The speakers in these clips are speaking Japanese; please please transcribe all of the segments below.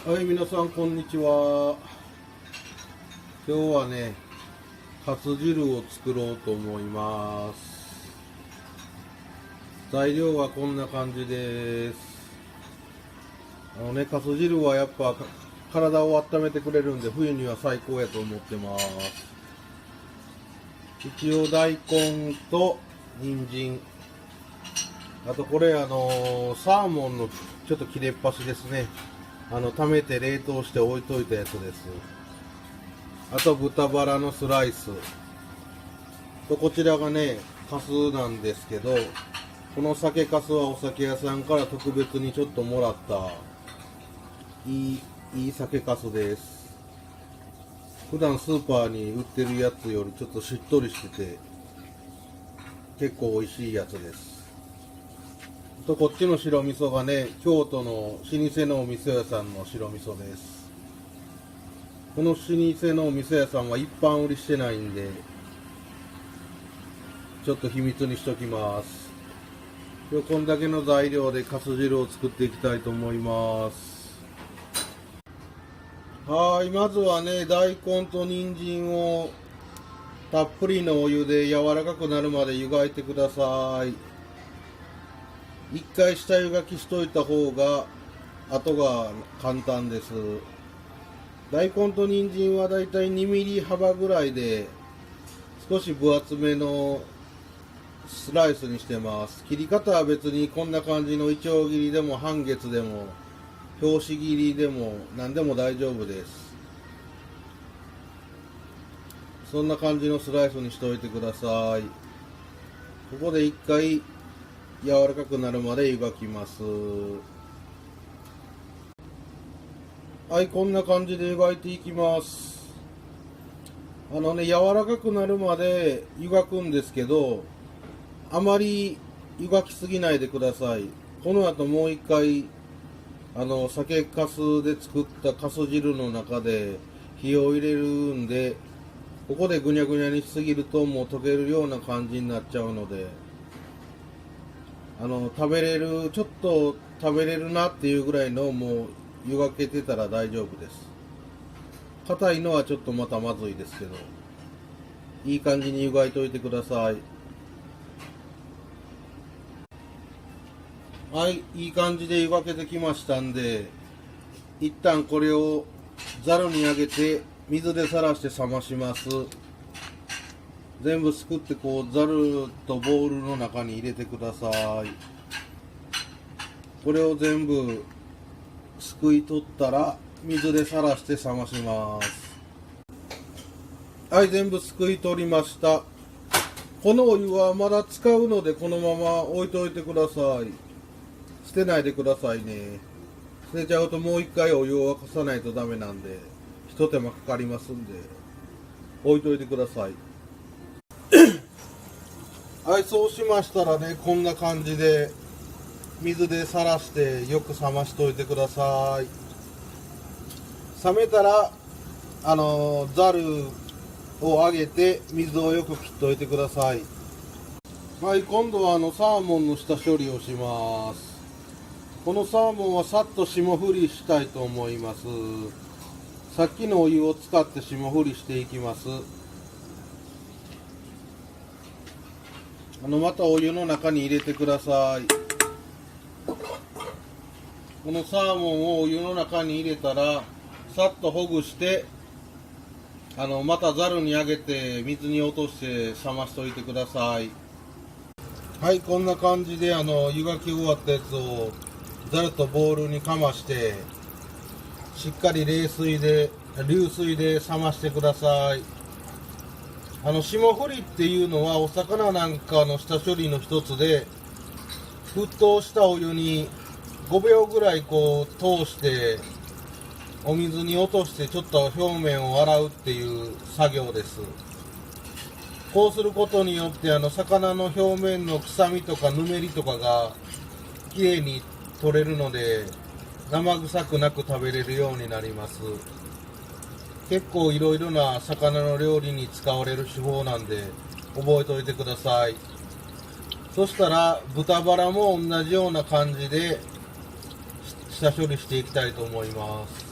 はい、皆さんこんにちは。今日はね、カツ汁を作ろうと思います。材料はこんな感じです。カツ汁はやっぱ体を温めてくれるんで冬には最高やと思ってます。一応大根と人参、あとこれサーモンのちょっと切れっ端ですね。溜めて冷凍して置いといたやつです。あと豚バラのスライスと、こちらがねカスなんですけど、この酒カスはお酒屋さんから特別にちょっともらったいい酒カスです。普段スーパーに売ってるやつよりちょっとしっとりしてて結構美味しいやつです。とこっちの白味噌がね、京都の老舗のお味噌屋さんの白味噌です。この老舗のお味噌屋さんは一般売りしてないんでちょっと秘密にしときます。今日こんだけの材料でカツ汁を作っていきたいと思います。はい、まずはね大根と人参をたっぷりのお湯で柔らかくなるまで湯がいてください。一回下湯がきしといた方が後が簡単です。大根と人参はだいたい2ミリ幅ぐらいで少し分厚めのスライスにしてます。切り方は別にこんな感じのイチョウ切りでも半月でも拍子切りでも何でも大丈夫です。そんな感じのスライスにしておいてください。ここで一回柔らかくなるまで湯がきます。はい、こんな感じで湯がいていきます。柔らかくなるまで湯がくんですけど、あまり湯がきすぎないでください。この後もう一回酒かすで作ったかす汁の中で火を入れるんで、ここでぐにゃぐにゃにしすぎるともう溶けるような感じになっちゃうので、ちょっと食べれるなっていうぐらいのもう湯がけてたら大丈夫です。硬いのはちょっとまたまずいですけど、いい感じに湯がいといてください。はい、いい感じで湯がけてきましたんで、一旦これをざるにあげて水でさらして冷まします。全部すくってこうざるとボウルの中に入れてください。これを全部すくい取ったら水でさらして冷まします。はい、全部すくい取りました。このお湯はまだ使うのでこのまま置いといてください。捨てないでくださいね。捨てちゃうともう一回お湯を沸かさないとダメなんで一手間かかりますんで置いといてください。はい、そうしましたらね、こんな感じで水でさらしてよく冷ましといてください。冷めたらざるを上げて水をよく切っておいてください。はい、今度はサーモンの下処理をします。このサーモンはさっと霜降りしたいと思います。さっきのお湯を使って霜降りしていきます。またお湯の中に入れてください。このサーモンをお湯の中に入れたらさっとほぐしてまたざるにあげて水に落として冷ましておいてください。はい、こんな感じで湯がき終わったやつをざるとボウルにかましてしっかり流水で冷ましてください。霜降りっていうのはお魚なんかの下処理の一つで、沸騰したお湯に5秒ぐらいこう通してお水に落としてちょっと表面を洗うっていう作業です。こうすることによって魚の表面の臭みとかぬめりとかがきれいに取れるので生臭くなく食べれるようになります。結構いろいろな魚の料理に使われる手法なんで覚えておいてください。そしたら豚バラも同じような感じで下処理していきたいと思います。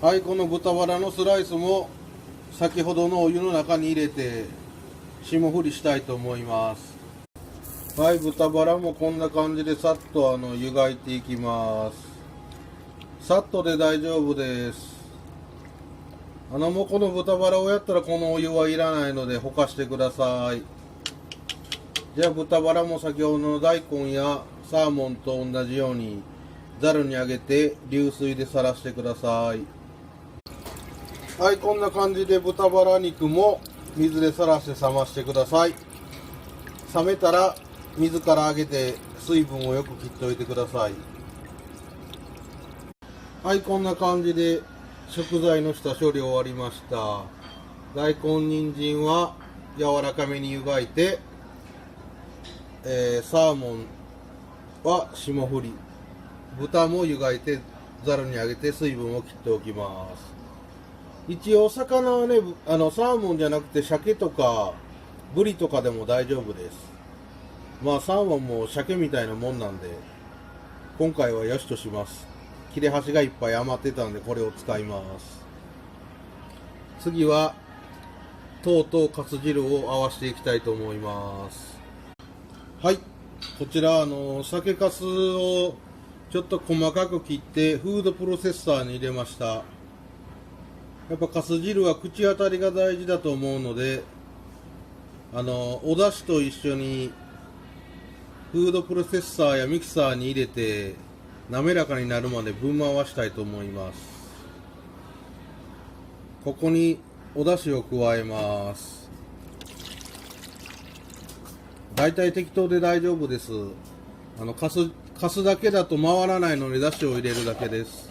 はい、この豚バラのスライスも先ほどのお湯の中に入れて霜降りしたいと思います。はい、豚バラもこんな感じでさっと湯がいていきます。さっとで大丈夫です。もうこの豚バラをやったらこのお湯はいらないのでほかしてください。じゃあ豚バラも先ほどの大根やサーモンと同じようにざるにあげて流水でさらしてください。はい、こんな感じで豚バラ肉も水でさらして冷ましてください。冷めたら水からあげて水分をよく切っておいてください。はい、こんな感じで食材の下処理終わりました。大根、人参は柔らかめに湯がいて、サーモンは霜降り、豚も湯がいてざるにあげて水分を切っておきます。一応魚はね、サーモンじゃなくて鮭とかブリとかでも大丈夫です。まあサーモンも鮭みたいなもんなんで今回はよしとします。切れ端がいっぱい余ってたんでこれを使います。次は糖とかす汁を合わせていきたいと思います。はい、こちら酒かすをちょっと細かく切ってフードプロセッサーに入れました。やっぱかす汁は口当たりが大事だと思うのでお出汁と一緒にフードプロセッサーやミキサーに入れて滑らかになるまでぶん回したいと思います。ここにお出汁を加えます。だいたい適当で大丈夫です。かすだけだと回らないので出汁を入れるだけです。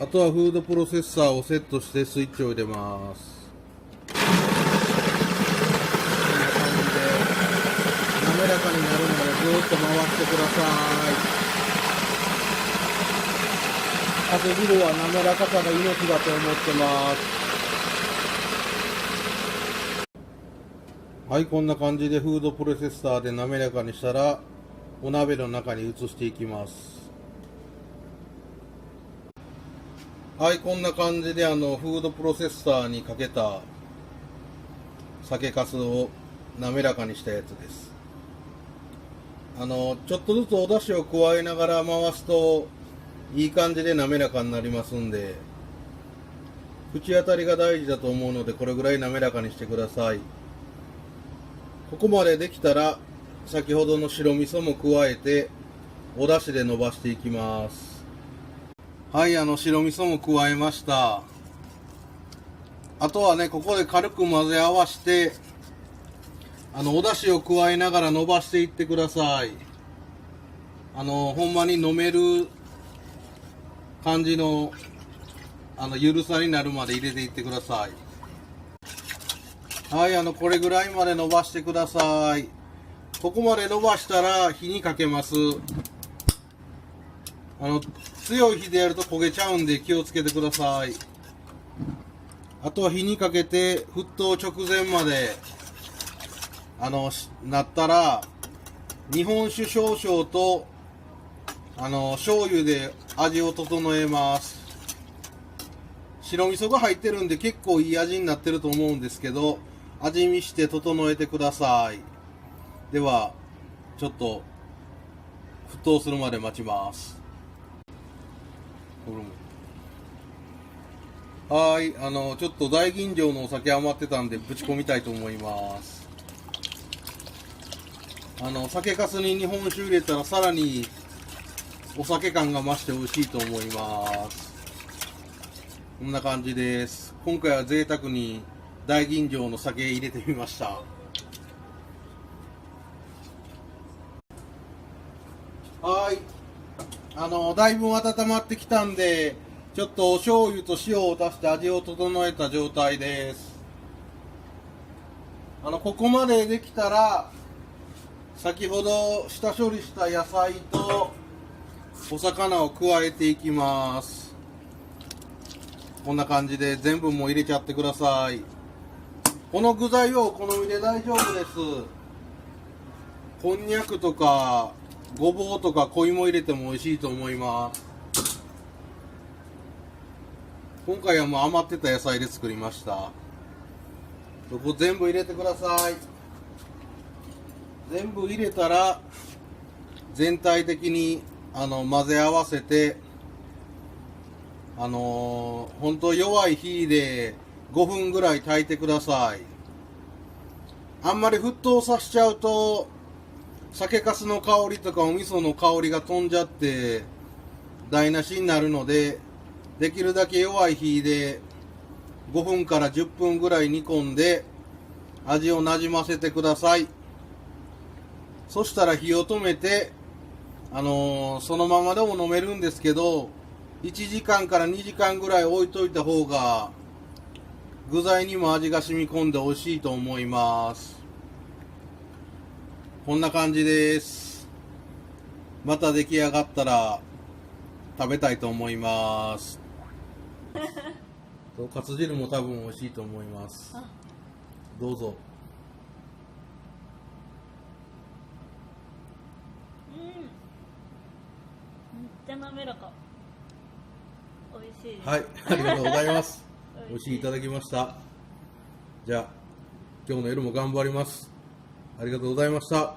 あとはフードプロセッサーをセットしてスイッチを入れます。こんな感じで滑らかになるまでずっと回してください。かす汁は滑らかさが命だと思ってます。はい、こんな感じでフードプロセッサーで滑らかにしたらお鍋の中に移していきます。はい、こんな感じでフードプロセッサーにかけた酒粕を滑らかにしたやつです。ちょっとずつお出汁を加えながら回すといい感じで滑らかになりますんで、口当たりが大事だと思うのでこれぐらい滑らかにしてください。ここまでできたら先ほどの白味噌も加えてお出汁で伸ばしていきます。はい、白味噌も加えました。あとはね、ここで軽く混ぜ合わせてお出汁を加えながら伸ばしていってください。ほんまに飲める感じのゆるさになるまで入れていってください。はい、これぐらいまで伸ばしてください。ここまで伸ばしたら火にかけます。強い火でやると焦げちゃうんで気をつけてください。あとは火にかけて沸騰直前までなったら日本酒少々と醤油で味を整えます。白味噌が入ってるんで結構いい味になってると思うんですけど、味見して整えてください。ではちょっと沸騰するまで待ちます。はい、ちょっと大吟醸のお酒余ってたんでぶち込みたいと思います。酒粕に日本酒入れたらさらにお酒感が増して美味しいと思います。こんな感じです。今回は贅沢に大吟醸の酒入れてみました。はい、だいぶ温まってきたんでちょっとお醤油と塩を足して味を整えた状態です。ここまでできたら先ほど下処理した野菜とお魚を加えていきます。こんな感じで全部もう入れちゃってください。この具材はお好みで大丈夫です。こんにゃくとかごぼうとか小芋入れても美味しいと思います。今回はもう余ってた野菜で作りました。ここ全部入れてください。全部入れたら全体的に混ぜ合わせて、本当弱い火で5分ぐらい炊いてください。あんまり沸騰させちゃうと酒粕の香りとかお味噌の香りが飛んじゃって台無しになるので、できるだけ弱い火で5分から10分ぐらい煮込んで味をなじませてください。そしたら火を止めて、そのままでも飲めるんですけど、1時間から2時間ぐらい置いといた方が具材にも味が染み込んで美味しいと思います。こんな感じです。また出来上がったら食べたいと思います。カツ汁も多分美味しいと思います。どうぞ。めっちゃ滑らか。美味しいです。はい、ありがとうございます。美味しいいただきました。じゃあ今日の夜も頑張ります。ありがとうございました。